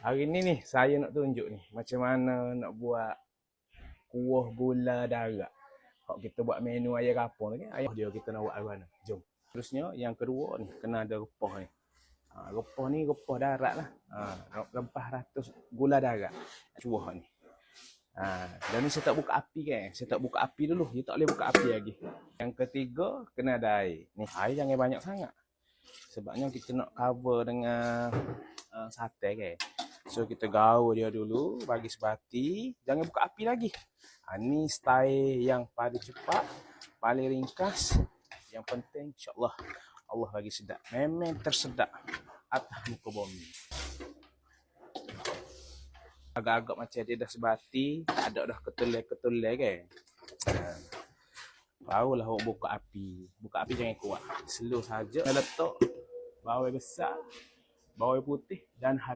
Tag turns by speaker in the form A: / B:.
A: Hari ni nih saya nak tunjuk nih macam mana nak buat kuah gula darat. Kalau kita buat menu ayam kapau ni, ayam dia kita nak buat apa mana? Jom. Terusnya yang kedua ni kena ada rempah ni. Rempah ni rempah darat lah. Rempah ratus gula darat. Cuah ni. Dan ni saya tak buka api kan. Saya tak buka api dulu. Dia tak boleh buka api lagi. Yang ketiga kena ada air. Ni air jangan banyak sangat. Sebabnya kita nak cover dengan sate kan. So kita gaul dia dulu, bagi sebati, jangan buka api lagi. Ni style yang paling cepat, paling ringkas. Yang penting insya-Allah Allah bagi sedap. Memang tersedap atas muka bumi. Agak-agak macam dia dah sebati, ada dah ketulai-ketulai kan. Barulah awak buka api. Buka api jangan kuat. Slow saja. Letak bawang besar, bawang putih dan